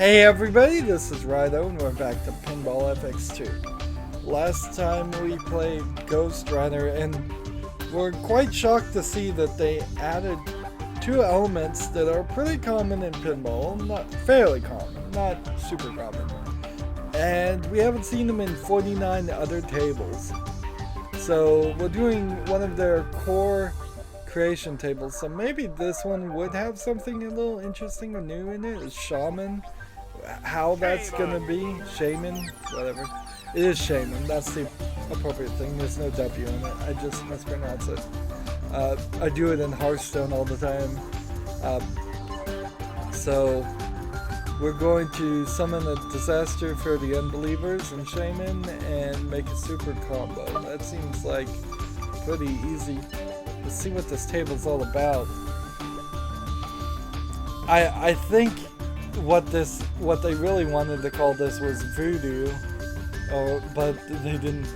Hey everybody, this is Rydo and we're back to Pinball FX2. Last time we played Ghost Rider and we're quite shocked to see that they added two elements that are pretty common in pinball, not fairly common, not super common. And we haven't seen them in 49 other tables. So we're doing one of their core creation tables, so maybe this one would have something a little interesting or new in it. Is Shaman. How that's gonna be, Shaman, whatever. It is Shaman, that's the appropriate thing. There's no W in it, I just mispronounce it. I do it in Hearthstone all the time. So we're going to summon a disaster for the unbelievers in Shaman and make a super combo. That seems like pretty easy. Let's see what this table's all about. I think what they really wanted to call this was voodoo, but they didn't.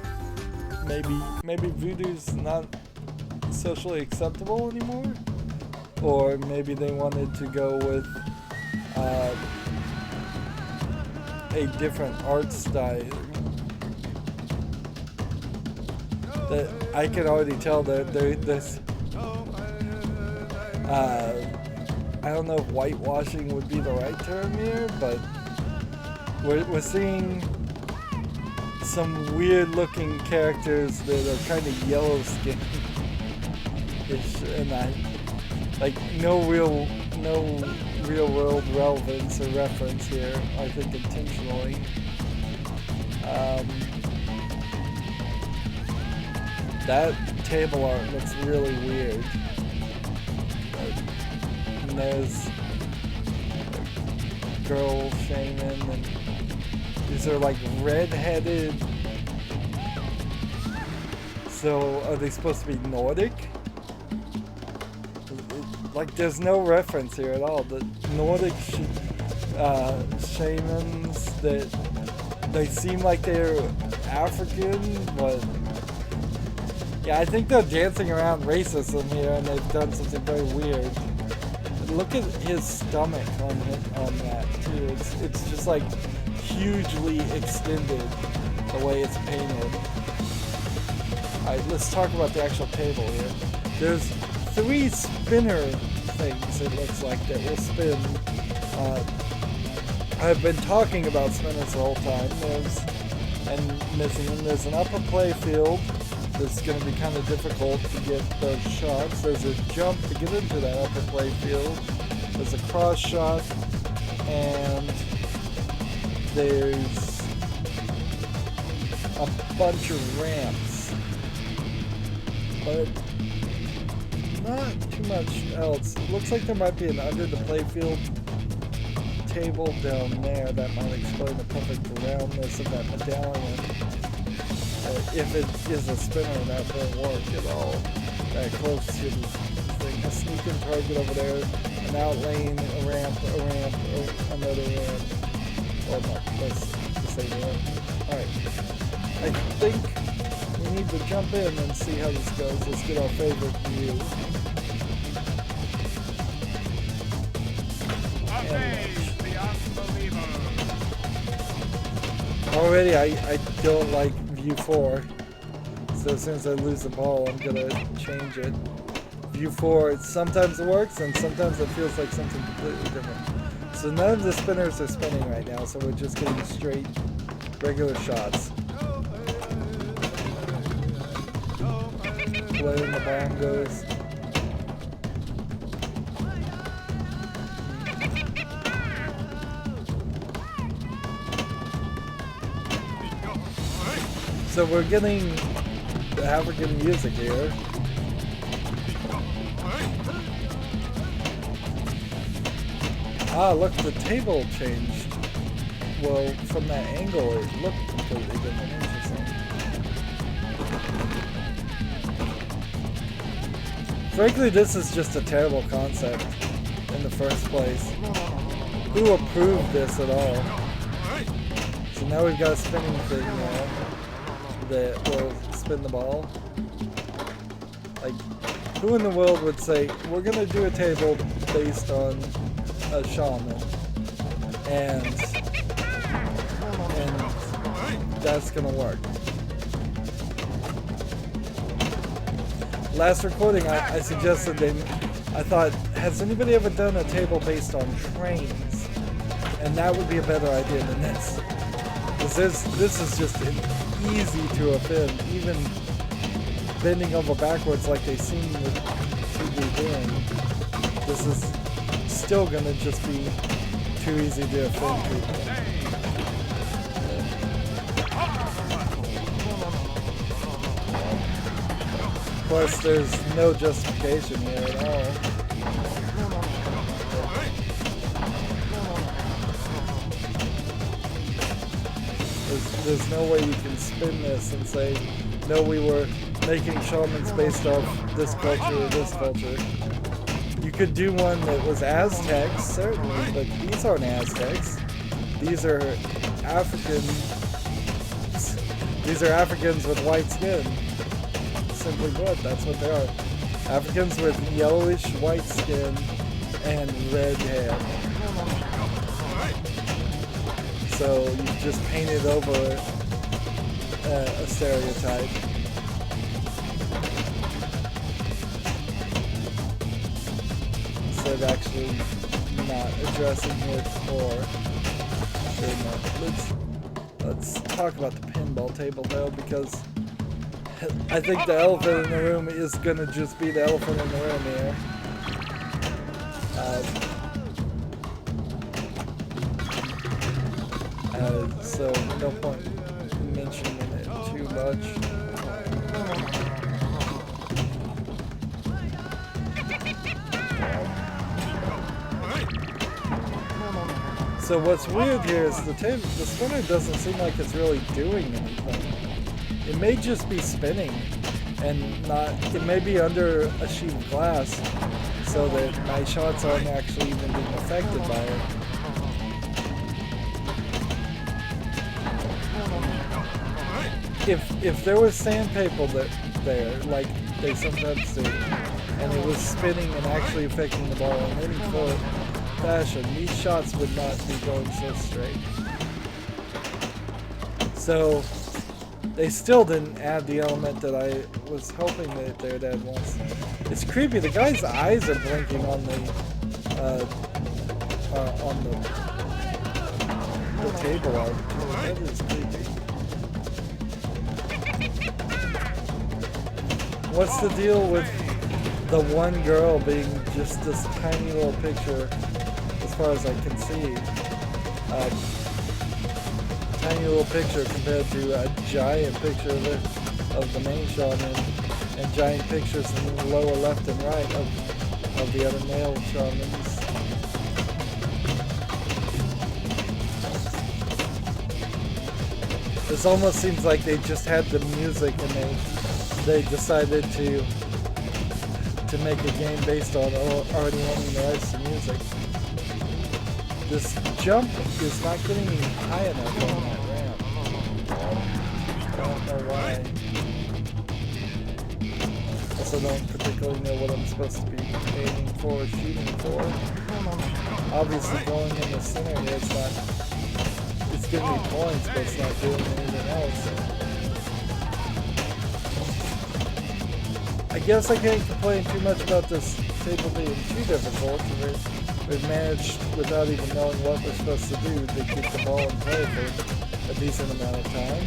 Maybe voodoo's not socially acceptable anymore, or maybe they wanted to go with a different art style. That I can already tell that this. I don't know if whitewashing would be the right term here, but we're seeing some weird looking characters that are kind of yellow skinned ish, and like no real world relevance or reference here, I think intentionally. That table art looks really weird. And there's a girl Shaman, and these are like red-headed. So are they supposed to be Nordic? Like there's no reference here at all. The Nordic shamans, that they seem like they're African, but yeah, I think they're dancing around racism here, and they've done something very weird. Look at his stomach on that too. It's just like hugely extended the way it's painted. Alright, let's talk about the actual table here. There's 3 spinner things, it looks like, that will spin. I've been talking about spinners the whole time. There's an upper play field that's going to be kind of difficult to get those shots. There's a jump to get into that upper play field. There's a cross shot, and there's a bunch of ramps, but not too much else. It looks like there might be an under the play field table down there that might explain the perfect roundness of that medallion. If it is a spinner, that won't work at all. That close to the thing. A sneaking target over there, an out lane, a ramp, another ramp. Oh no, let's say ramp. Alright. I think we need to jump in and see how this goes. Let's get our favorite view. Already I don't like view 4, so as soon as I lose the ball I'm gonna change it. View 4, sometimes it works and sometimes it feels like something completely different. So none of the spinners are spinning right now, so we're just getting straight regular shots. Playing the bongos. So we're getting the African music here. Ah, look, the table changed. Well, from that angle, it looked completely different. Interesting. Frankly, this is just a terrible concept in the first place. Who approved this at all? So now we've got a spinning thing now that will spin the ball. Like, who in the world would say, we're gonna do a table based on a shaman? and that's gonna work. Last recording, I suggested I thought, has anybody ever done a table based on trains? And that would be a better idea than this. Because this is just easy to offend, even bending over backwards like they seem to be doing. This is still gonna just be too easy to offend people. Plus, there's no justification here at all. There's no way you can spin this and say, no, we were making shamans based off this culture or this culture. You could do one that was Aztecs, certainly, but these aren't Aztecs. These are Africans. These are Africans with white skin. Simply put, that's what they are. Africans with yellowish white skin and red hair. So you just painted over a stereotype. Instead of actually not addressing it or let's talk about the pinball table though, because I think the elephant in the room is gonna just be the elephant in the room here. So no point mentioning it too much. So what's weird here is the spinner doesn't seem like it's really doing anything. It may just be spinning and it may be under a sheet of glass so that my shots aren't actually even being affected by it. If there was sandpaper there, like they sometimes do, and it was spinning and actually affecting the ball in any fashion, these shots would not be going so straight. So they still didn't add the element that I was hoping that they'd add once. It's creepy. The guy's eyes are blinking on the table art. That is creepy. What's the deal with the one girl being just this tiny little picture, as far as I can see? Tiny little picture compared to a giant picture of the main shaman, and giant pictures in the lower left and right of the other male shamans. This almost seems like they just had the music and they decided to make a game based on already owning the rights to music. This jump is not getting high enough on that ramp. I don't know why. Also don't particularly know what I'm supposed to be aiming for or shooting for. Obviously going in the center here, it's giving me points, but it's not doing anything else. I guess I can't complain too much about this table being too difficult. We've managed, without even knowing what we're supposed to do, to keep the ball in play for a decent amount of time.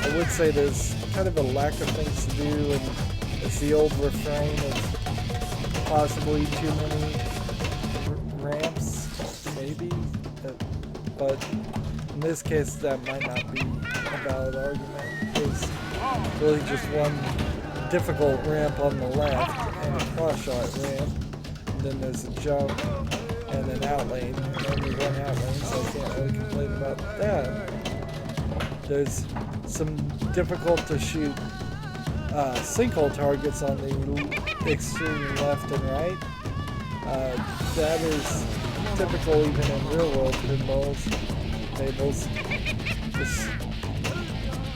I would say there's kind of a lack of things to do, and it's the old refrain of possibly too many ramps, maybe. But in this case, that might not be a valid argument. There's really just one difficult ramp on the left and a cross-shot ramp, and then there's a jump and an outlane, and only one outlane, so I can't really complain about that. There's some difficult to shoot sinkhole targets on the extreme left and right. That is typical even in real-world pinballs tables. It's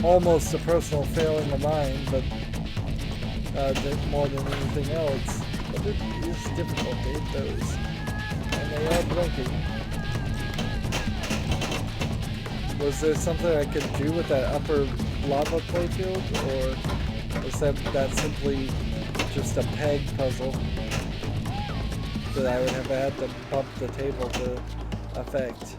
almost a personal failing of mine, but more than anything else. But it is difficult to hit those. And They are blinking. Was there something I could do with that upper lava playfield, or was that simply just a peg puzzle that I would have had to bump the table to affect?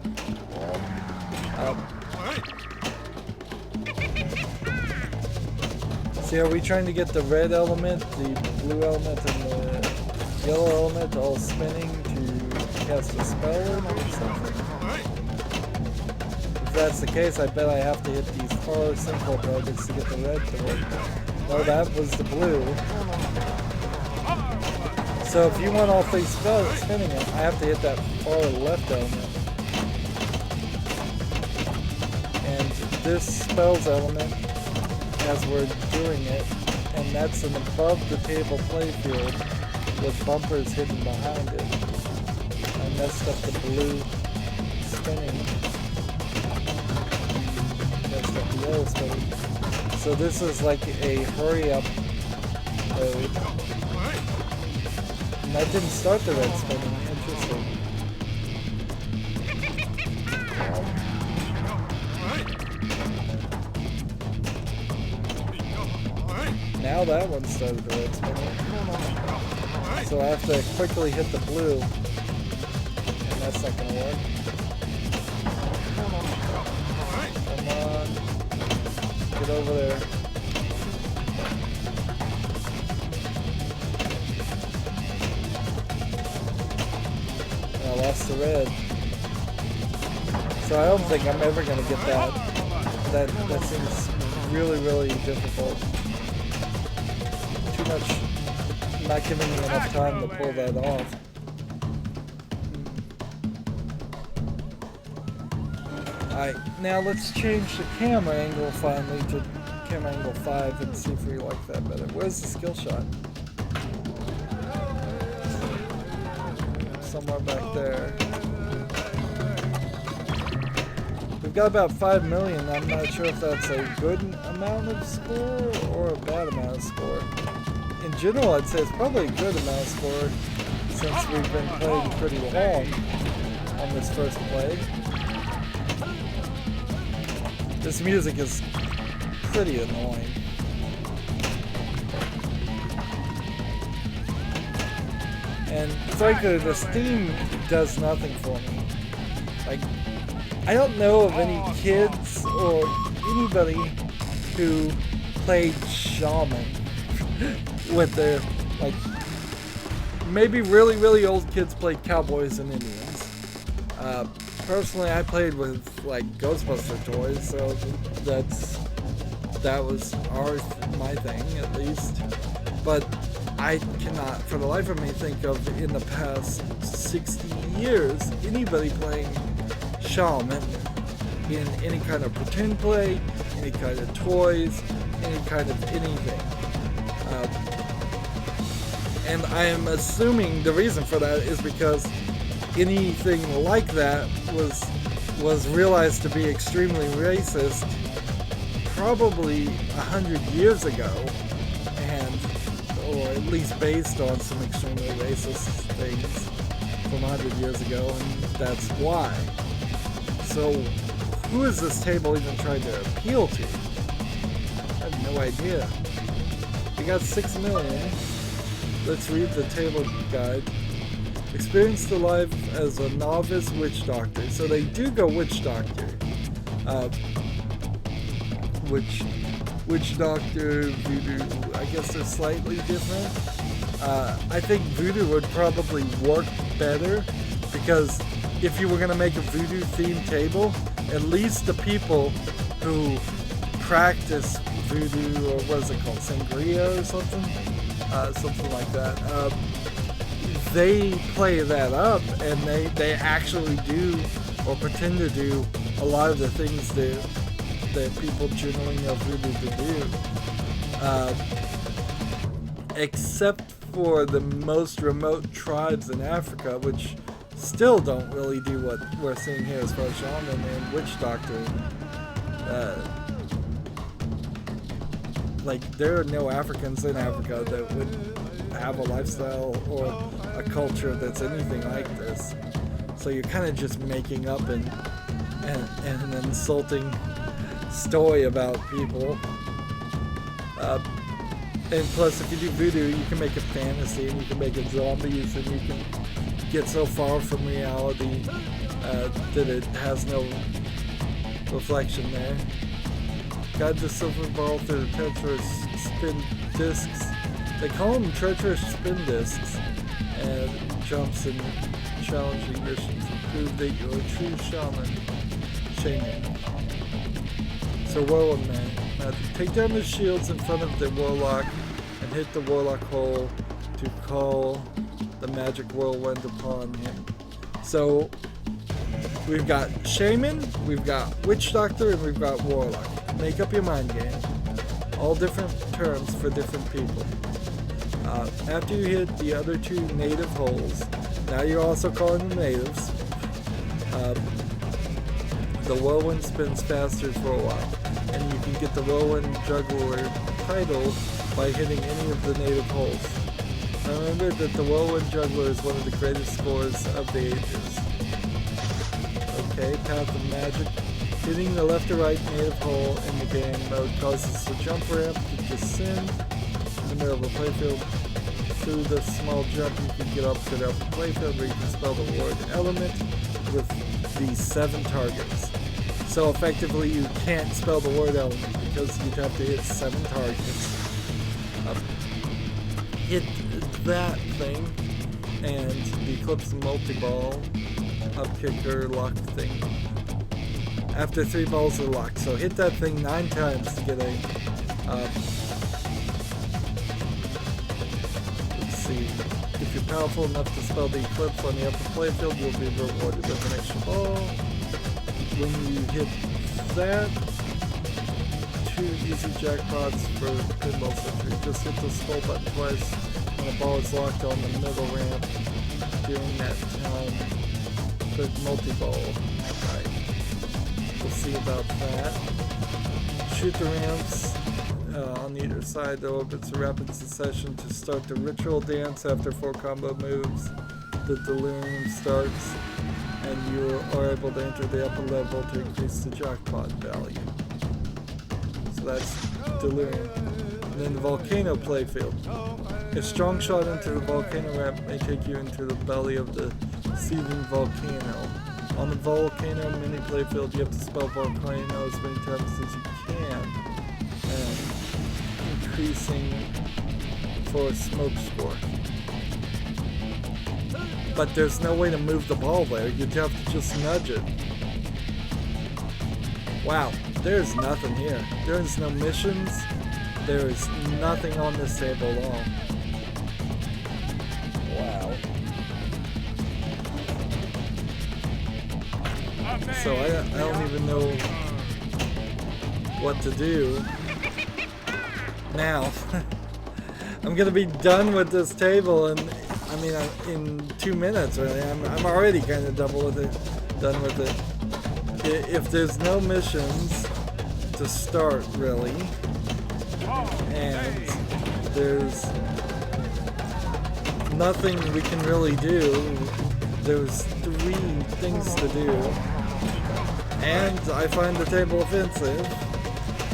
See, are we trying to get the red element, the blue element, and the yellow element all spinning to cast a spell in or something? If that's the case, I bet I have to hit these 4 simple targets to get the red to work. No, that was the blue. So if you want all 3 spells spinning it, I have to hit that far left element. And this spells element, as we're doing it, and that's an above the table playfield with bumpers hidden behind it. I messed up the blue spinning. Messed up the yellow spinning. So this is like a hurry up mode. And that didn't start the red spinning. Interesting. Now that one started the red spinning. So I have to quickly hit the blue. And that's not gonna work. Come on. Get over there. I lost the red. So I don't think I'm ever gonna get that. That seems really, really difficult. Too much, not giving me enough time to pull that off. Alright, now let's change the camera angle finally to camera angle 5 and see if we like that better. Where's the skill shot? Somewhere back there. We've got about 5 million. I'm not sure if that's a good amount of score or a bad amount of score. In general, I'd say it's probably a good amount of score since we've been playing pretty long on this first play. This music is pretty annoying. And frankly, this theme does nothing for me. Like, I don't know of any kids or anybody who played Shaman with their, like, maybe really, really old kids played Cowboys and Indians. Personally, I played with, like, Ghostbuster toys, so that was my thing, at least. But I cannot, for the life of me, think of, in the past 60 years, anybody playing Shaman in any kind of pretend play, any kind of toys, any kind of anything. And I am assuming the reason for that is because anything like that was realized to be extremely racist probably 100 years ago, or at least based on some extremely racist things from 100 years ago, and that's why. So, who is this table even trying to appeal to? I have no idea. We got 6 million. Let's read the table guide. Experience the life as a novice witch doctor. So they do go witch doctor. Witch doctor, voodoo, I guess they're slightly different. I think voodoo would probably work better, because if you were going to make a voodoo themed table, at least the people who practice voodoo, or what is it called, sangria or something? Something like that. They play that up, and they actually do, or pretend to do, a lot of the things that people generally know voodoo to do. Except for the most remote tribes in Africa, which still don't really do what we're seeing here as far as shaman and witch doctor. Like, there are no Africans in Africa that would have a lifestyle or a culture that's anything like this. So you're kind of just making up an insulting story about people. And plus, if you do voodoo, you can make a fantasy, and you can make it zombies, and you can get so far from reality that it has no reflection there. Guide the silver ball through the treacherous spin discs. They call them treacherous spin discs, and jumps in challenging missions to prove that you're a true shaman. So Whirlwind Man. Now take down the shields in front of the warlock and hit the warlock hole to call the magic whirlwind upon him. So we've got Shaman, we've got Witch Doctor, and we've got Warlock. Make up your mind game. All different terms for different people. After you hit the other two native holes, now you're also calling them natives, the whirlwind spins faster for a while, and you can get the Whirlwind Juggler title by hitting any of the native holes. Now remember that the Whirlwind Juggler is one of the greatest scorers of the ages. Okay, Path of Magic. Hitting the left or right native hole in the game mode causes the jump ramp to descend in the middle of the playfield. Through the small jump you can get up to the upper playfield where you can spell the word element with the 7 targets. So effectively you can't spell the word element because you'd have to hit 7 targets. Hit that thing and the Eclipse multi-ball up kicker lock thing. After 3 balls are locked. So hit that thing 9 times to get a let's see. If you're powerful enough to spell the Eclipse on the upper playfield, you'll be rewarded with an extra ball. When you hit that, 2 easy jackpots for Pinball Century. Just hit the skull button twice when a ball is locked on the middle ramp. During that time, put multi-ball. Right. We'll see about that. Shoot the ramps on either side. The orbits a rapid succession to start the ritual dance after 4 combo moves. The delirium starts, and you are able to enter the upper level to increase the jackpot value. So that's delirium. And then the volcano playfield. A strong shot into the volcano ramp may take you into the belly of the seething volcano. On the volcano mini playfield, you have to spell volcano as many times as you can, and increasing for a smoke score. But there's no way to move the ball there. You'd have to just nudge it. Wow, there's nothing here. There's no missions. There is nothing on this table at all. Wow. So I don't even know what to do now. I'm gonna be done with this table, and I mean in 2 minutes. Really, I'm already kind of done with it. If there's no missions to start, really, and there's nothing we can really do. There's 3 things to do, and I find the table offensive,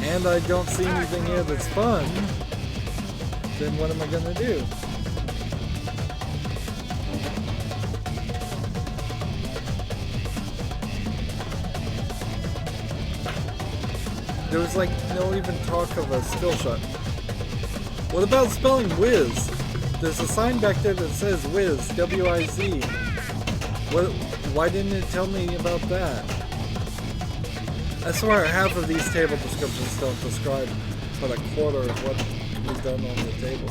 and I don't see anything here that's fun. Then what am I gonna do? There was like no even talk of a skill shot. What about spelling whiz? There's a sign back there that says whiz, W-I-Z. Why didn't it tell me about that? I swear half of these table descriptions don't describe but a quarter of what can be done on the table.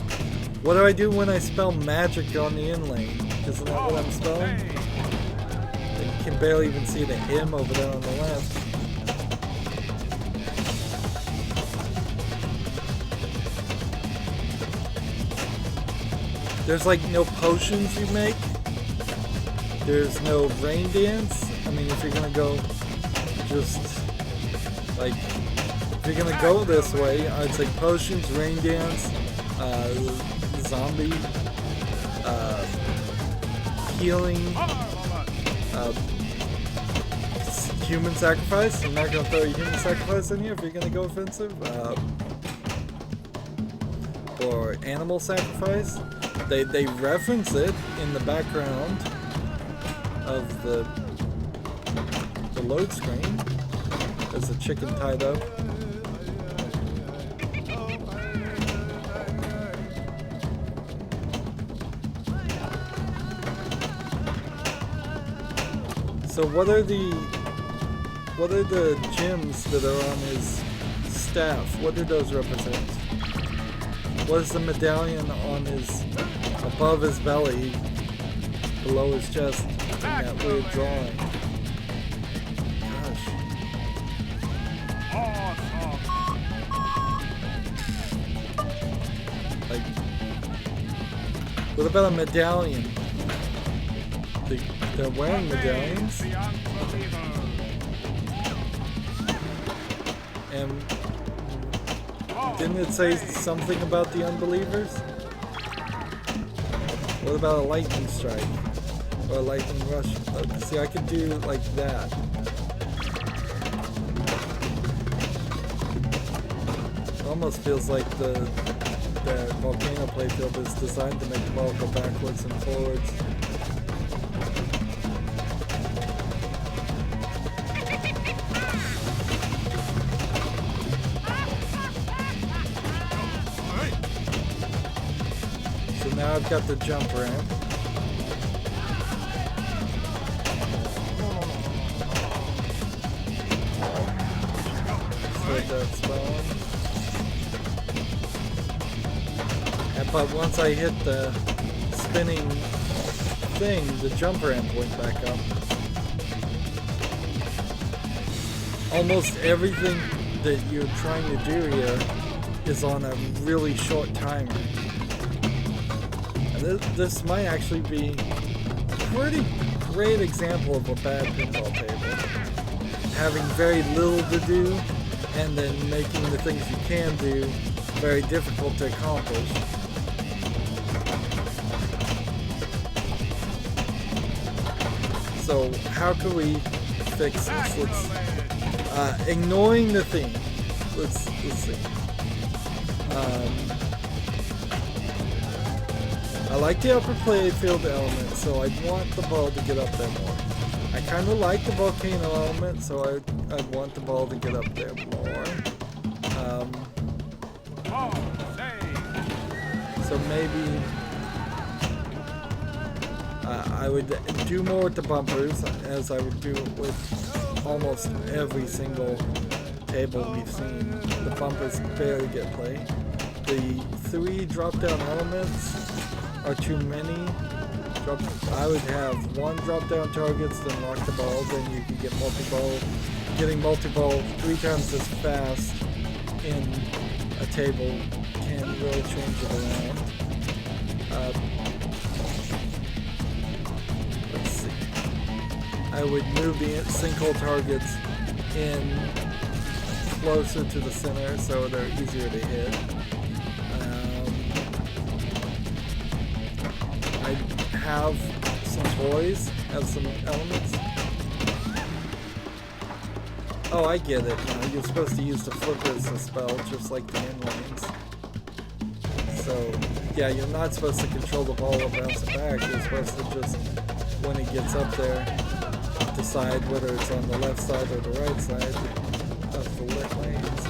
What do I do when I spell magic on the in lane? Isn't that what I'm spelling? You can barely even see the M over there on the left. There's like no potions you make. There's no rain dance. I mean, if you're gonna go just like, if you're gonna go this way, I'd say potions, rain dance, zombie, healing, Human sacrifice. I'm not gonna throw a human sacrifice in here if you're gonna go offensive. Or animal sacrifice. They reference it in the background of the load screen. There's a chicken tied up. So what are the gems that are on his staff? What do those represent? What is the medallion on his, above his belly, below his chest, in that weird drawing? Gosh. Like, what about a medallion? They're wearing medallions. And didn't it say something about the unbelievers? What about a lightning strike? Or a lightning rush? See, I could do like that. It almost feels like the volcano playfield is designed to make the ball go backwards and forwards. Now I've got the jump ramp. So that's fine. But once I hit the spinning thing, the jump ramp went back up. Almost everything that you're trying to do here is on a really short timer. This might actually be a pretty great example of a bad pinball table. Having very little to do, and then making the things you can do very difficult to accomplish. So how can we fix this? Let's ignoring the theme. Let's see. I like the upper playfield element, so I want the ball to get up there more. I kind of like the volcano element, so I want the ball to get up there more. So maybe I would do more with the bumpers, as I would do with almost every single table we've seen. The bumpers barely get play. The 3 drop-down elements are too many. I would have 1 drop-down targets, then lock the ball, then you can get multi-ball. Getting multi-ball 3 times as fast in a table can really change it around. Let's see. I would move the sinkhole targets in closer to the center so they're easier to hit. I have some toys, have some elements. Oh, I get it. You're supposed to use the flipper as a spell, just like the inlines. So, yeah, you're not supposed to control the ball or bounce it back. You're supposed to just, when it gets up there, decide whether it's on the left side or the right side of the lit lanes.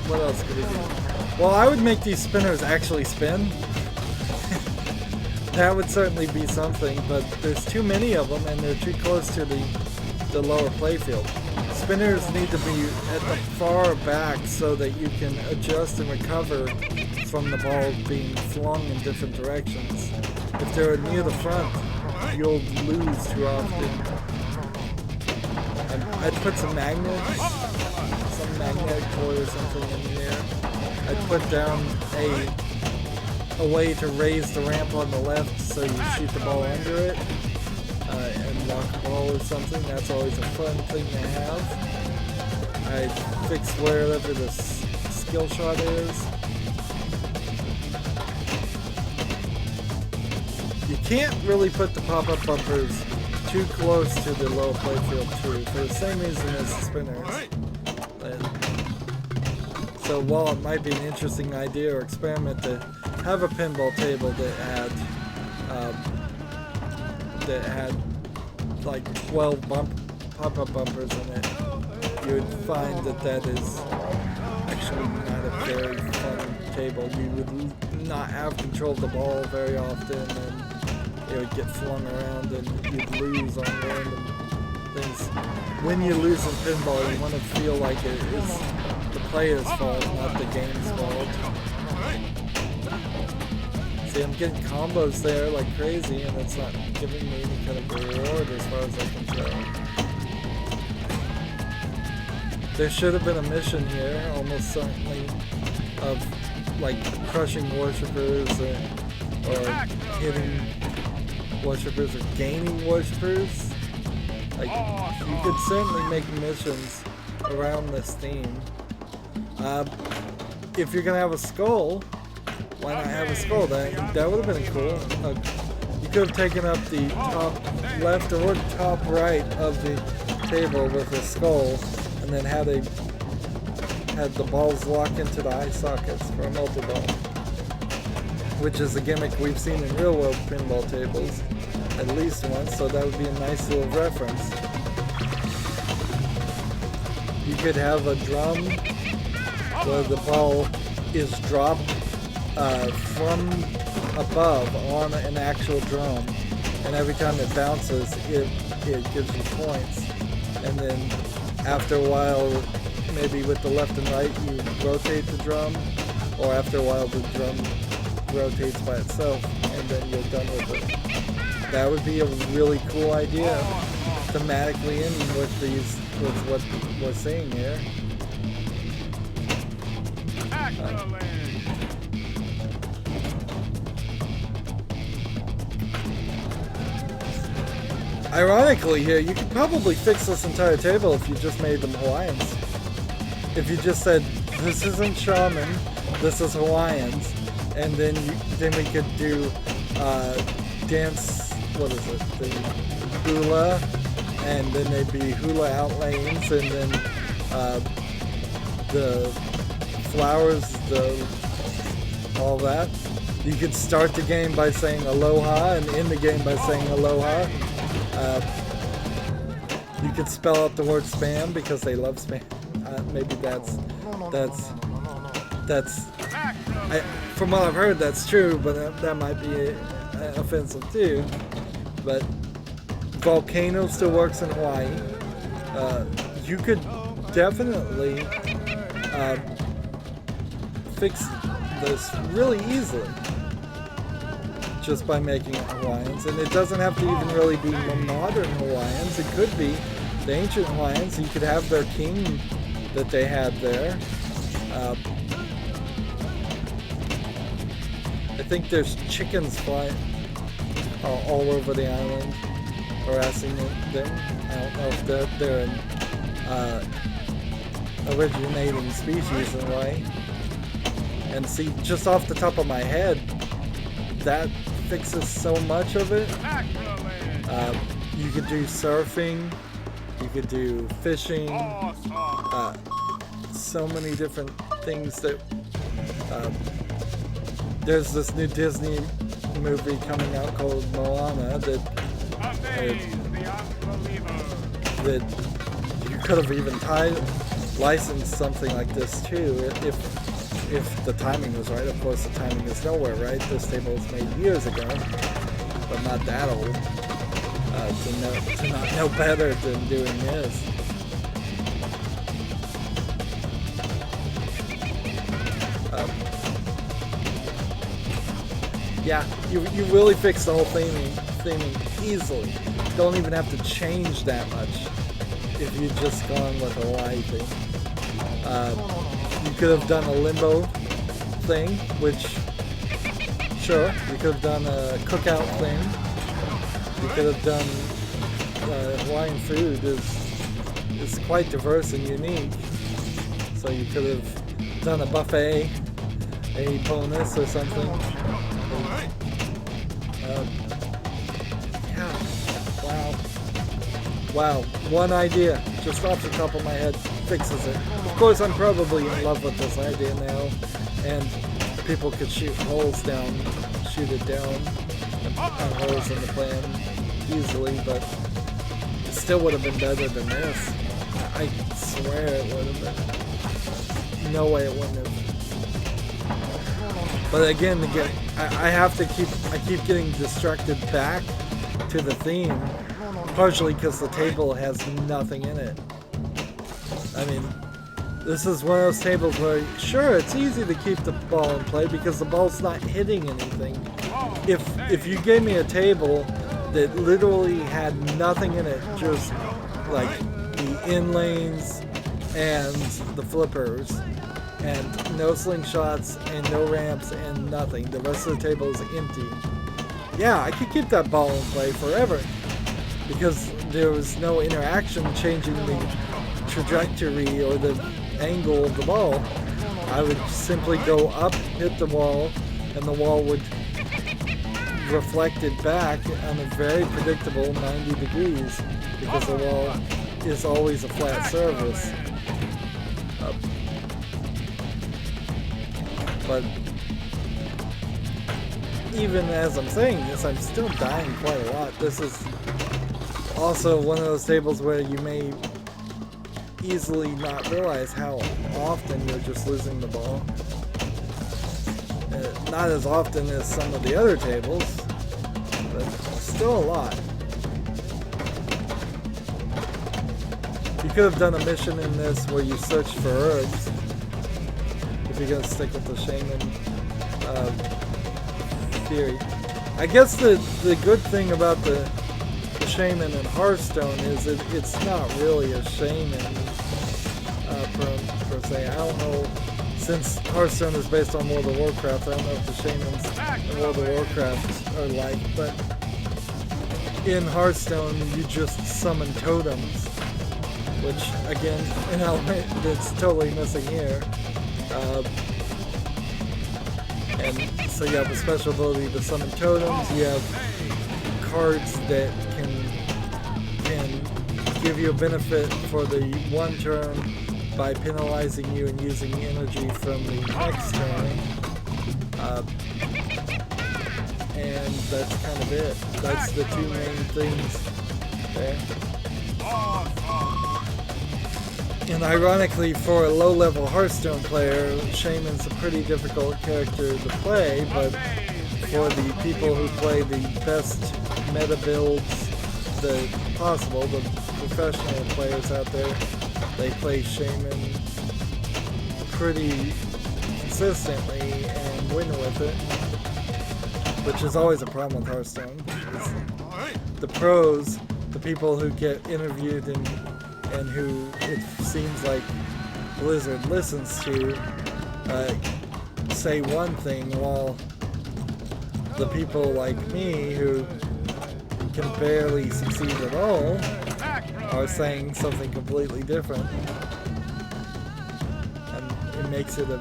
What else could we do? Well, I would make these spinners actually spin. That would certainly be something, but there's too many of them and they're too close to the lower playfield. Spinners need to be at the far back so that you can adjust and recover from the ball being flung in different directions. If they're near the front, you'll lose too often. I'd put some magnets, some magnetic cord or something in here. I'd put down a way to raise the ramp on the left so you shoot the ball under it and lock a ball or something. That's always a fun thing to have. I'd fix wherever the skill shot is. You can't really put the pop-up bumpers too close to the low playfield too, for the same reason as the spinners. So while it might be an interesting idea or experiment to have a pinball table that had like 12 pop-up bumpers in it, you would find that is actually not a very fun table. You would not have control of the ball very often, and it would get flung around and you'd lose on random things. When you lose in pinball, you want to feel like it is the player's fault, not the game's fault. See, I'm getting combos there like crazy, and it's not giving me any kind of reward as far as I can tell. There should have been a mission here, almost certainly, of like crushing worshippers or hitting worshippers or gaining worshippers. Like, you could certainly make missions around this theme. If you're gonna have a skull, why not have a skull? That would have been cool. You could have taken up the top left or top right of the table with a skull, and then had the balls lock into the eye sockets for a multi-ball, which is a gimmick we've seen in real-world pinball tables at least once, so that would be a nice little reference. You could have a drum where the ball is dropped from above on an actual drum, and every time it bounces, it gives you points. And then after a while, maybe with the left and right, you rotate the drum, or after a while the drum rotates by itself, and then you're done with it. That would be a really cool idea, thematically ending with what we're seeing here. Ironically here, you could probably fix this entire table if you just made them Hawaiians. If you just said, this isn't Shaman, this is Hawaiians, and then we could do dance, what is it, the hula, and then they'd be hula out lanes, and then the flowers, all that. You could start the game by saying aloha and end the game by saying aloha. You could spell out the word spam because they love spam. Maybe that's from what I've heard, that's true, but that might be offensive too. But volcano still works in Hawaii. You could definitely fix this really easily just by making it Hawaiians, and it doesn't have to even really be modern Hawaiians. It could be the ancient Hawaiians. You could have their king that they had there. I think there's chickens flying all over the island, harassing them. I don't know if they're an originating species in a way. And see, just off the top of my head, that fixes so much of it. You could do surfing, you could do fishing, so many different things that there's this new Disney movie coming out called Moana that you could have even licensed something like this too if the timing was right. Of course, the timing is nowhere right. This table was made years ago, but not that old to not know better than doing this. Yeah, you really fix the whole theming easily. Don't even have to change that much. if you'd just gone with a lighting. You could have done a limbo thing, which, sure, you could have done a cookout thing. You could have done Hawaiian food is quite diverse and unique. So you could have done a buffet, a bonus or something. Yeah, wow, one idea, just off the top of my head, fixes it. Of course, I'm probably in love with this idea now, and people could shoot it down, and holes in the plan easily, but it still would have been better than this. I swear it would have been. No way it wouldn't have. But again, I keep getting distracted back to the theme, partially because the table has nothing in it. I mean, this is one of those tables where, sure, it's easy to keep the ball in play because the ball's not hitting anything. If you gave me a table that literally had nothing in it, just like the in lanes and the flippers, and no slingshots and no ramps and nothing, the rest of the table is empty. Yeah, I could keep that ball in play forever because there was no interaction changing the trajectory or the angle of the ball. I would simply go up, hit the wall, and the wall would reflect it back on a very predictable 90 degrees because the wall is always a flat surface. But even as I'm saying this, I'm still dying quite a lot. This is also one of those tables where you may easily not realize how often you're just losing the ball. Not as often as some of the other tables, but still a lot. You could have done a mission in this where you search for herbs, if you're going to stick with the Shaman theory. I guess the good thing about the Shaman in Hearthstone is it's not really a Shaman per se. I don't know, since Hearthstone is based on World of Warcraft, I don't know if the Shamans in World of Warcraft are like, but in Hearthstone you just summon totems, which again, an element that's totally missing here. And so you have a special ability to summon totems, you have cards that can give you a benefit for the one turn by penalizing you and using energy from the next turn. And that's kind of it. That's the two main things there. And ironically, for a low-level Hearthstone player, Shaman's a pretty difficult character to play, but for the people who play the best meta builds possible, the professional players out there, they play Shaman pretty consistently and win with it, which is always a problem with Hearthstone. The pros, the people who get interviewed and who it seems like Blizzard listens to, say one thing, while the people like me who can barely succeed at all are saying something completely different. And it makes it a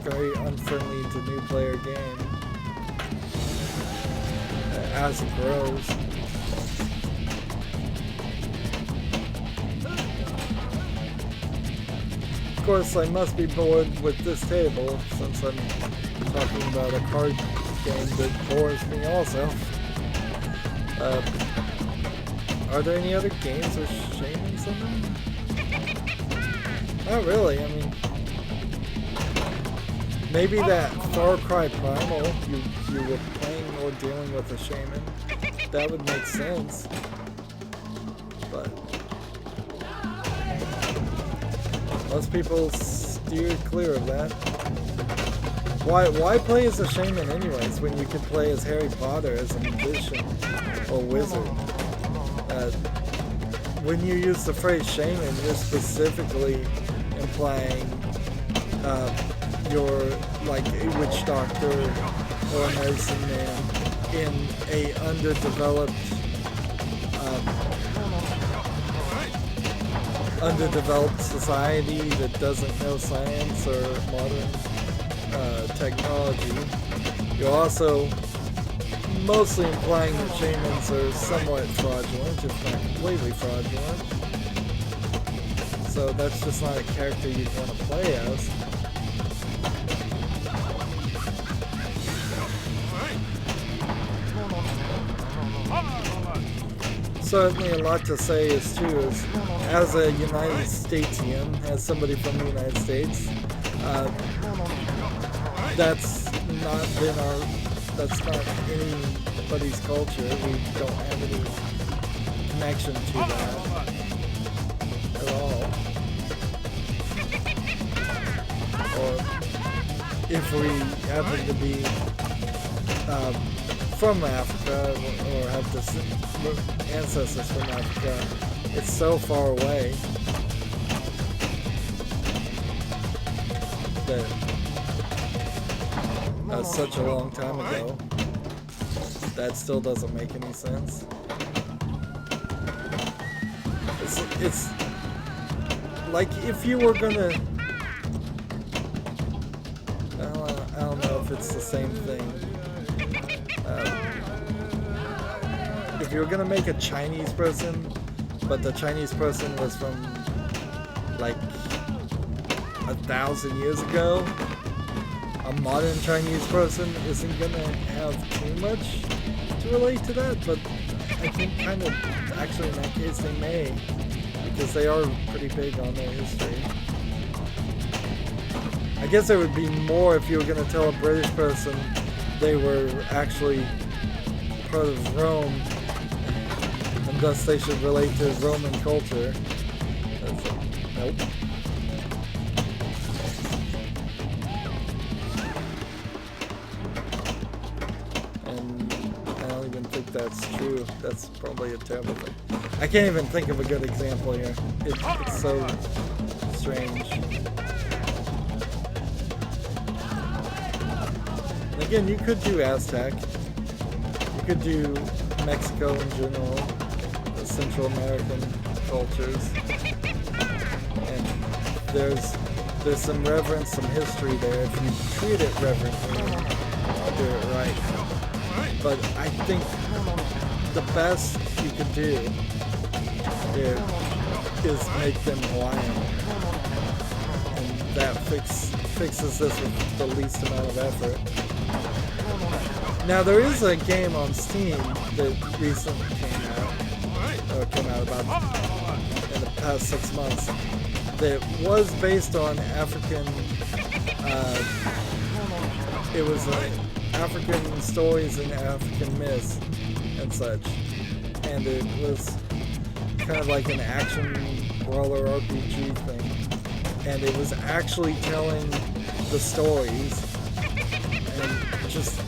very unfriendly to new player game as it grows. Of course, I must be bored with this table since I'm talking about a card game that bores me also. Are there any other games with Shamans in them? Not really, I mean, maybe that Far Cry Primal, you were playing or dealing with a Shaman. That would make sense. But most people steer clear of that. Why play as a Shaman anyways when you could play as Harry Potter as a magician or wizard? when you use the phrase shaman, you're specifically implying you're like a witch doctor or a medicine man in a underdeveloped society that doesn't know science or modern technology. You're also mostly implying that shamans are somewhat fraudulent, if not completely fraudulent. So that's just not a character you'd want to play as. Certainly a lot to say is as a United Statesian, as somebody from the United States, that's not anybody's culture. We don't have any connection to that at all. Or if we happen to be from Africa or have ancestors from Africa, it's so far away that that's such a long time ago. That still doesn't make any sense. It's like if you were gonna, I don't know if it's the same thing. If you were gonna make a Chinese person, but the Chinese person was from like 1,000 years ago, a modern Chinese person isn't gonna have too much to relate to that, but I think kind of actually in that case they may, because they are pretty big on their history. I guess it would be more if you were gonna tell a British person they were actually part of Rome, and thus they should relate to Roman culture. Nope. And I don't even think that's true. That's probably a terrible thing. I can't even think of a good example here. It's so strange. And again, you could do Aztec. You could do Mexico in general, the Central American cultures. And there's some reverence, some history there. If you treat it reverently, do it right. But I think the best you could do is make them Hawaiian. And that fixes this with the least amount of effort. Now there is a game on Steam that recently came out about in the past 6 months that was based on African, it was African stories and African myths and such, and it was kind of like an action brawler RPG thing, and it was actually telling the stories, and just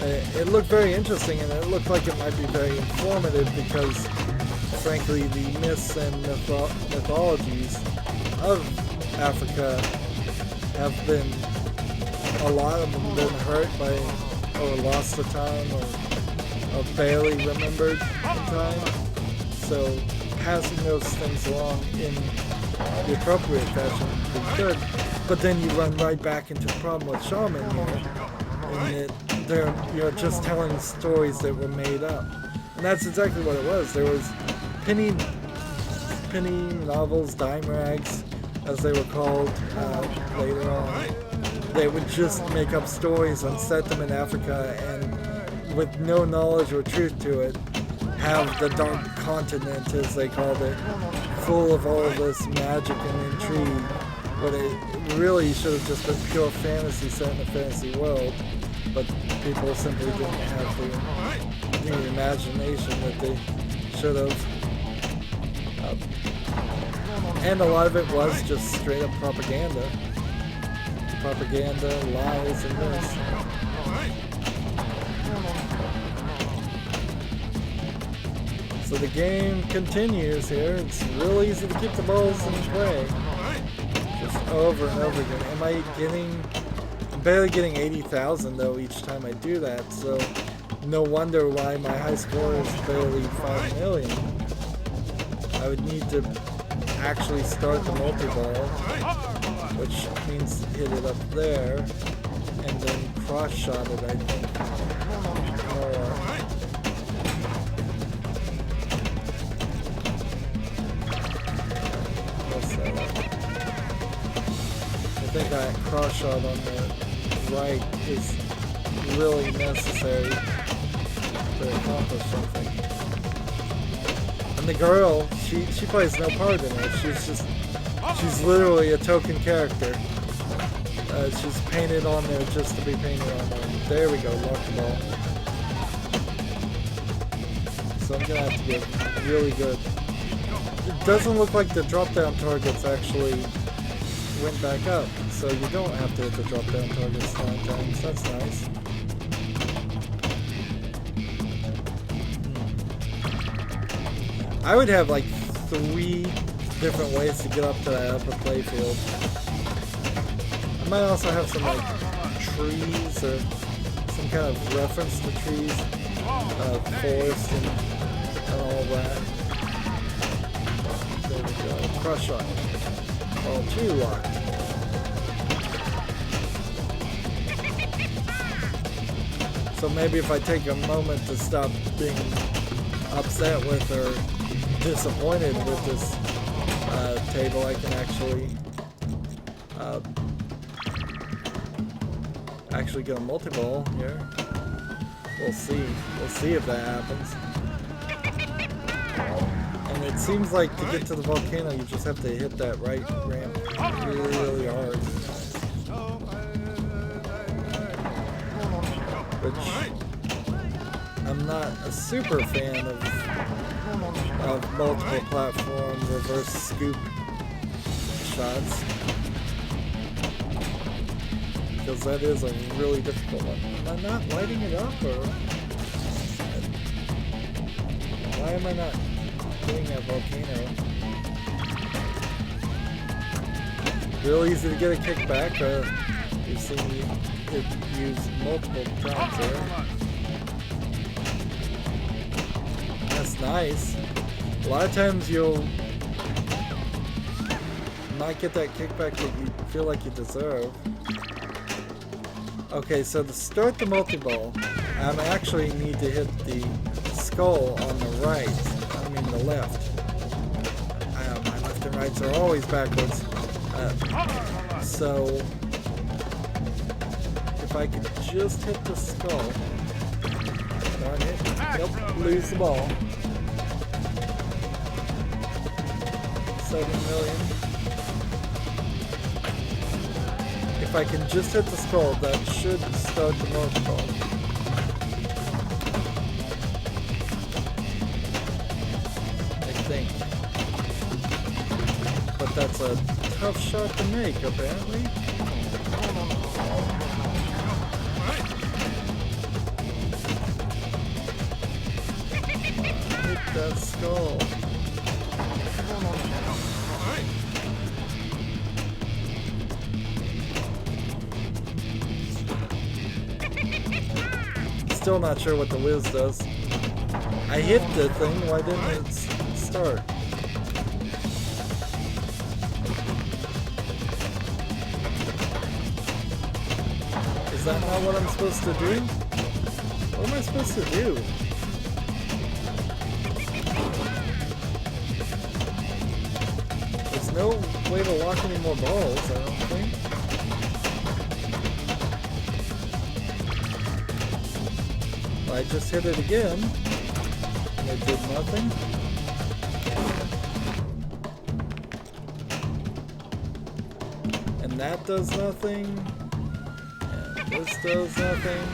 it looked very interesting, and it looked like it might be very informative because frankly the myths and mythologies of Africa have been, a lot of them been hurt by or lost to time or barely remembered in time, so passing those things along in the appropriate fashion would be good. But then you run right back into the problem with Shaman here, in that you're just telling stories that were made up, and that's exactly what it was. There was penny novels, dime rags, as they were called later on. They would just make up stories and set them in Africa, and with no knowledge or truth to it, have the dark continent, as they called it, full of all this magic and intrigue, but it really should have just been pure fantasy set in a fantasy world, but people simply didn't have the imagination that they should have. And a lot of it was just straight up propaganda. Propaganda, lies, and this. So the game continues here. It's real easy to keep the balls in play. Just over and over again. I'm barely getting 80,000 though each time I do that, so no wonder why my high score is barely 5 million. I would need to actually start the multi-ball, which means hit it up there, and then cross-shot it, I think. I think that cross-shot on the right is really necessary to accomplish something. And the girl, she plays no part in it. She's literally a token character. She's painted on there just to be painted on there. There we go, lock the ball. So I'm gonna have to get really good. It doesn't look like the drop-down targets actually went back up, so you don't have to hit the drop-down targets 9 times. That's nice. I would have like 3 different ways to get up to that upper playfield. I might also have some like trees or some kind of reference to trees, forest and all that. There we go. Cross shot. Ball 2 locked. So maybe if I take a moment to stop being upset with or disappointed with this table, I can actually get a multi-ball here. We'll see. We'll see if that happens. And it seems like to get to the volcano, you just have to hit that right ramp really hard. Which I'm not a super fan of multiple platform reverse scoop shots, because that is a really difficult one. Am I not lighting it up, or why am I not hitting that volcano? Real easy to get a kickback. You've seen it used multiple times here. That's nice. A lot of times you'll not get that kickback that you feel like you deserve. Okay, so to start the multi-ball, I actually need to hit the skull on the right. I mean the left. My left and rights are always backwards. So if I could just hit the skull. Darn it. Nope, lose the ball. 7 million. If I can just hit the skull, that should start the multi-ball. I think. But that's a tough shot to make, apparently. Hit that skull. Still not sure what the whiz does. I hit the thing, why didn't it start? Is that not what I'm supposed to do? What am I supposed to do? There's no way to lock any more balls, I don't think. I just hit it again, and it did nothing. And that does nothing. And this does nothing.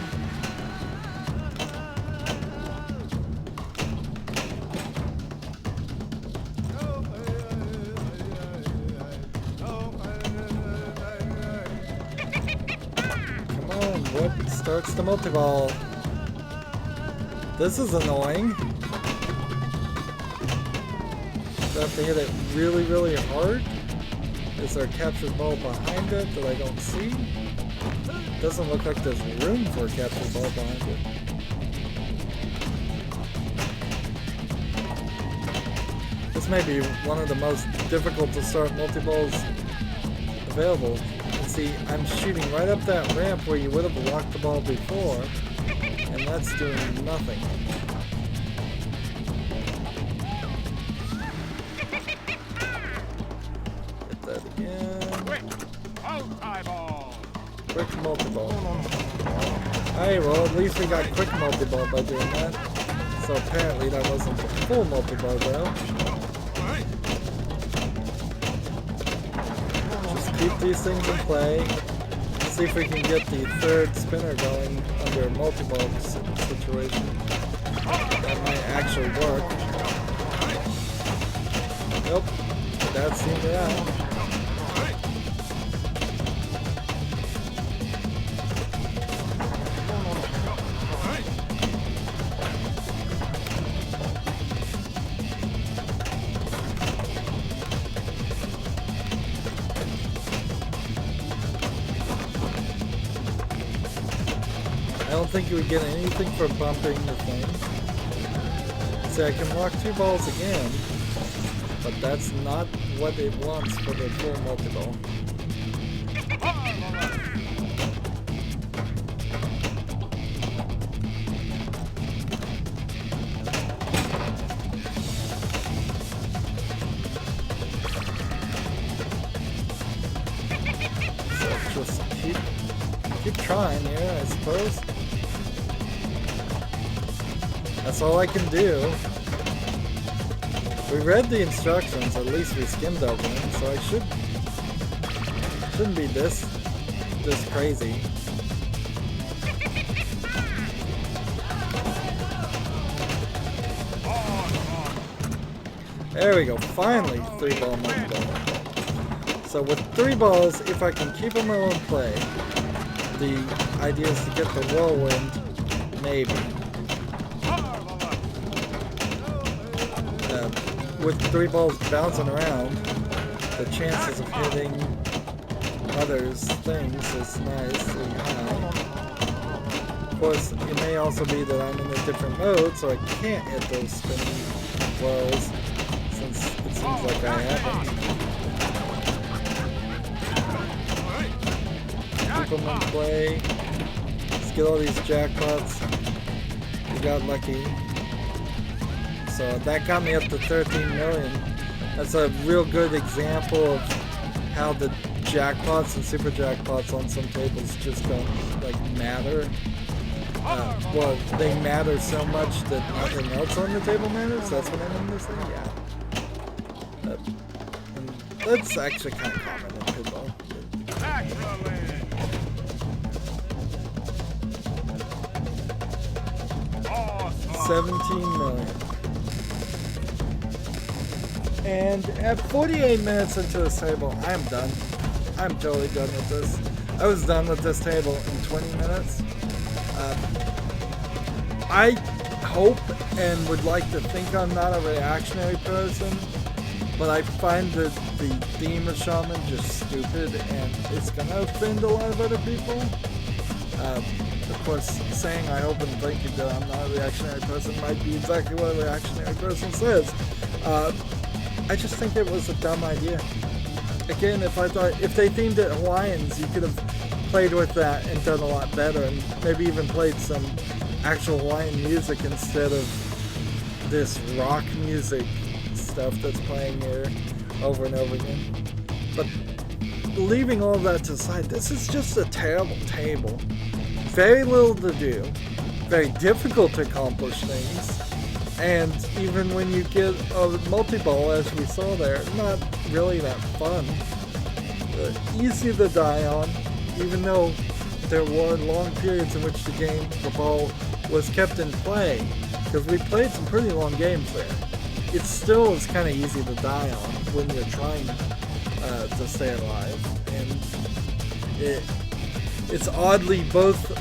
Come on, what starts the multi-ball? This is annoying. Do I have to hit it really, really hard? Is there a captured ball behind it that I don't see? Doesn't look like there's room for a captured ball behind it. This may be one of the most difficult to start multi-balls available. And see, I'm shooting right up that ramp where you would have locked the ball before, and that's doing nothing. Hit that again. Quick multi-ball. Alright, well at least we got quick multi-ball by doing that. So apparently that wasn't the full multi-ball though. Just keep these things in play. See if we can get the third spinner going under a multi-ball situation. That might actually work. Nope. That seemed to happen. I don't think you would get anything for bumping the thing. See, I can lock 2 balls again, but that's not what it wants for the full multi-ball. So just keep trying here, I suppose. That's all I can do. We read the instructions, at least we skimmed over them, so I shouldn't be this crazy. There we go, finally 3-ball multi-ball. So with 3 balls, if I can keep them all in play, the idea is to get the whirlwind, maybe. With 3 balls bouncing around, the chances of hitting others' things is nicely high. Of course, it may also be that I'm in a different mode, so I can't hit those spinning whirls, since it seems like I haven't. Keep them in play. Let's get all these jackpots. We got lucky. So that got me up to 13 million. That's a real good example of how the jackpots and super jackpots on some tables just don't like matter. Well, they matter so much that nothing else on the table matters. That's what I mean to say. Yeah. And that's actually kind of common in pinball. 17 million. And at 48 minutes into this table, I'm done. I'm totally done with this. I was done with this table in 20 minutes. I hope and would like to think I'm not a reactionary person, but I find that the theme of Shaman just stupid, and it's gonna offend a lot of other people. Of course, saying I hope and think that I'm not a reactionary person might be exactly what a reactionary person says. I just think it was a dumb idea. Again, if they themed it Hawaiians, you could have played with that and done a lot better, and maybe even played some actual Hawaiian music instead of this rock music stuff that's playing here over and over again. But leaving all that to the side, this is just a terrible table. Very little to do, very difficult to accomplish things, and even when you get a multi-ball, as we saw there, not really that fun. Easy to die on, even though there were long periods in which the ball was kept in play, because we played some pretty long games there. It still is kind of easy to die on when you're trying to stay alive, and it's oddly both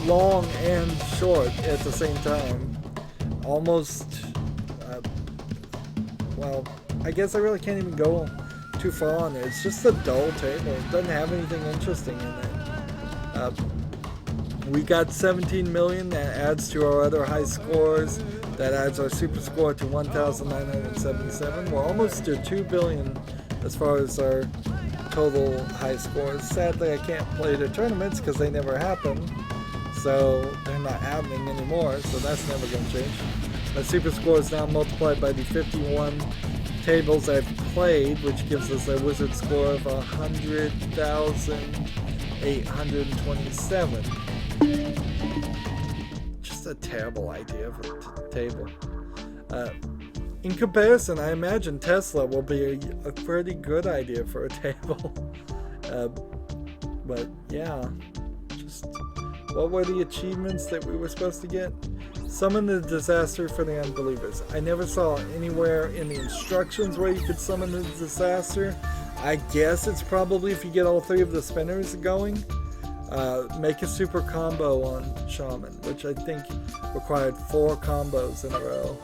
long and short at the same time. Almost, well, I guess I really can't even go too far on it. It's just a dull table. It doesn't have anything interesting in it. We got 17 million. That adds to our other high scores. That adds our super score to 1,977. We're almost to 2 billion as far as our total high scores. Sadly, I can't play the tournaments because they never happen. So they're not happening anymore. So that's never going to change. My super score is now multiplied by the 51 tables I've played, which gives us a wizard score of 100,827. Just a terrible idea of a table. In comparison, I imagine Tesla will be a pretty good idea for a table. But yeah, just what were the achievements that we were supposed to get? Summon the disaster for the unbelievers. I never saw anywhere in the instructions where you could summon the disaster. I guess it's probably if you get all 3 of the spinners going. Make a super combo on Shaman, which I think required 4 combos in a row.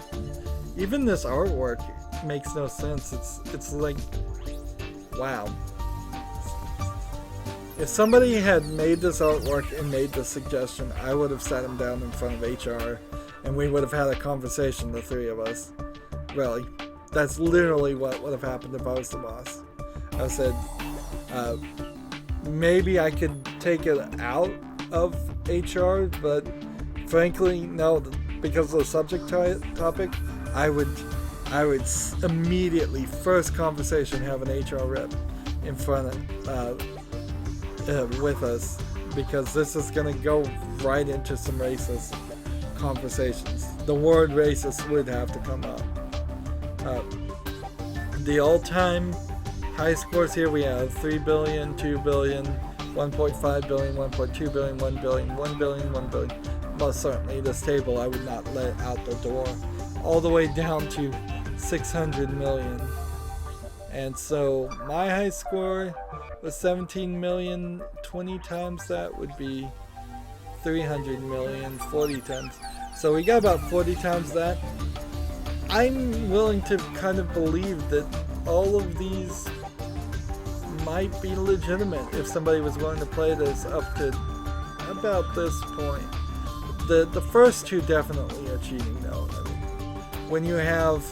Even this artwork makes no sense. It's like, wow. If somebody had made this artwork and made this suggestion, I would have sat him down in front of HR and we would have had a conversation, the 3 of us. Really. That's literally what would have happened if I was the boss. I said, maybe I could take it out of HR, but frankly, no, because of the subject topic, I would immediately, first conversation, have an HR rep in front of with us, because this is going to go right into some racist conversations. The word racist would have to come up. The all-time high scores here we have 3 billion, 2 billion, 1.5 billion, 1.2 billion, 1 billion, 1 billion, 1 billion. Most certainly this table I would not let out the door. All the way down to 600 million. And so my high score was 17 million. 20 times that would be 300 million. 40 times. So we got about 40 times that. I'm willing to kind of believe that all of these might be legitimate if somebody was willing to play this up to about this point. The first 2 definitely are cheating though. I mean, when you have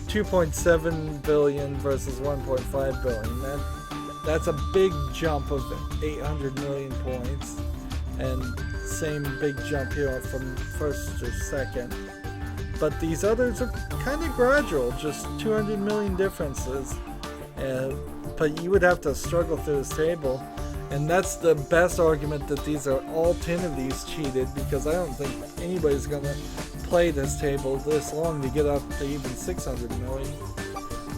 2.7 billion versus 1.5 billion, that's a big jump of 800 million points, and same big jump here from first to second. But these others are kind of gradual, just 200 million differences. But you would have to struggle through this table, and that's the best argument that these are all 10 of these cheated, because I don't think anybody's gonna play this table this long to get up to even 600 million.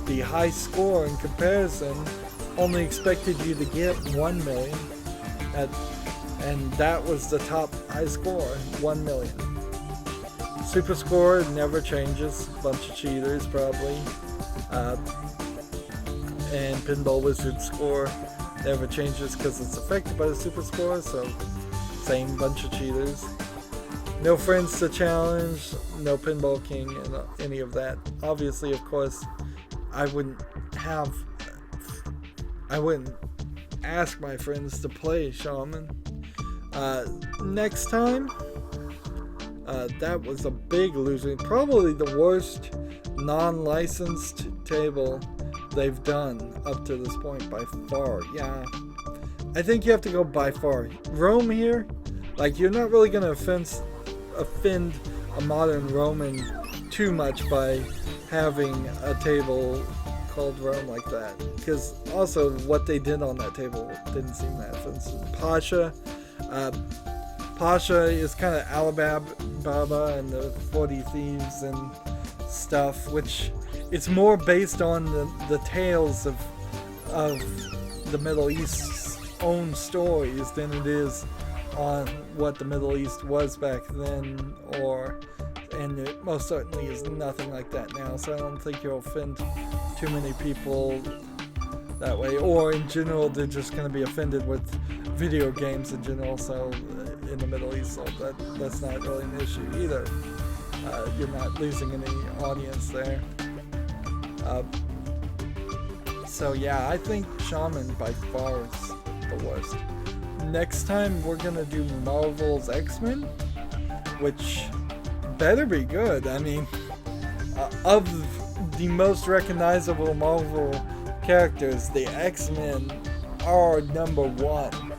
The high score in comparison only expected you to get 1 million, and that was the top high score, 1 million. Super score never changes, bunch of cheaters probably. And Pinball Wizard score never changes because it's affected by the super score, so same bunch of cheaters. No friends to challenge, no Pinball King, and any of that. Obviously, of course, I wouldn't ask my friends to play Shaman. Next time, that was a big loser. Probably the worst non-licensed table they've done up to this point by far. Yeah, I think you have to go by far. Rome here, like, you're not really going to offend a modern Roman too much by having a table called Rome like that, because also what they did on that table didn't seem that offensive. Pasha is kind of Alibaba and the 40 Thieves and stuff, which it's more based on the tales of the Middle East's own stories than it is on what the Middle East was back then, and it most certainly is nothing like that now, so I don't think you'll offend too many people that way, or in general they're just going to be offended with video games in general, so in the Middle East, so that's not really an issue either. You're not losing any audience there. So yeah, I think Shaman by far is the worst. Next time we're gonna do Marvel's X-Men, which better be good. I mean, of the most recognizable Marvel characters, the X-Men are number one.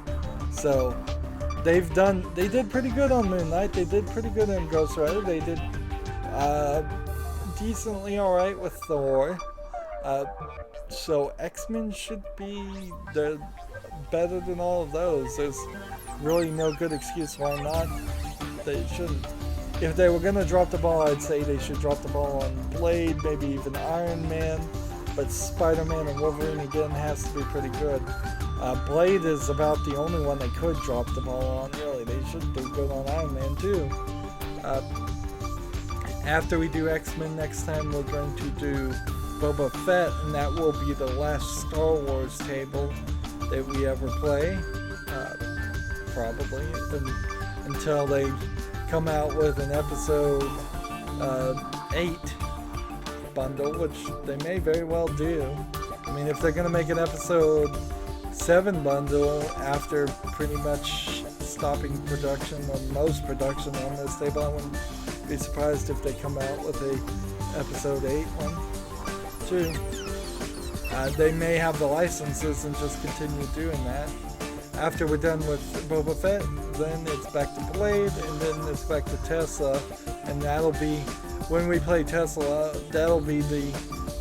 So they did pretty good on Moon Knight. They did pretty good on Ghost Rider. They did decently alright with Thor. So X-Men should be better than all of those. There's really no good excuse why not. They shouldn't. If they were gonna drop the ball, I'd say they should drop the ball on Blade, maybe even Iron Man. But Spider-Man and Wolverine again has to be pretty good. Blade is about the only one they could drop the ball on, really. They should do good on Iron Man too. After we do X-Men next time, we're going to do Boba Fett, and that will be the last Star Wars table that we ever play. Probably. Until they come out with an episode 8 bundle, which they may very well do. I mean, if they're going to make an episode 7 bundle after pretty much stopping production, or most production on this table, I wouldn't be surprised if they come out with a episode 8 one too. They may have the licenses and just continue doing that. After we're done with Boba Fett, then it's back to Blade, and then it's back to Tesla, and that'll be, when we play Tesla, that'll be the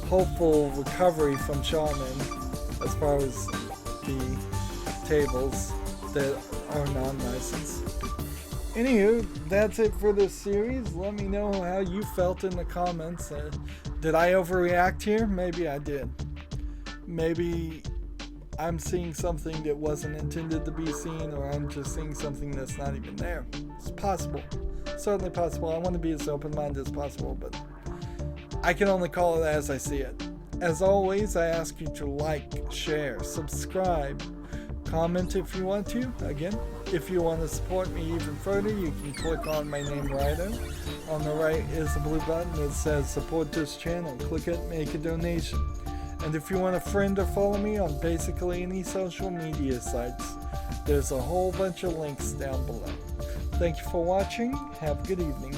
hopeful recovery from Shaman as far as the tables that are non-licensed. Anywho, that's it for this series. Let me know how you felt in the comments. Did I overreact here? Maybe I did. Maybe I'm seeing something that wasn't intended to be seen, or I'm just seeing something that's not even there. It's possible. Certainly possible. I want to be as open-minded as possible, but I can only call it as I see it. As always, I ask you to like, share, subscribe, comment if you want to. Again, if you want to support me even further, you can click on my name, Rydo. On the right is a blue button that says support this channel. Click it, make a donation. And if you want to friend or follow me on basically any social media sites, there's a whole bunch of links down below. Thank you for watching. Have a good evening.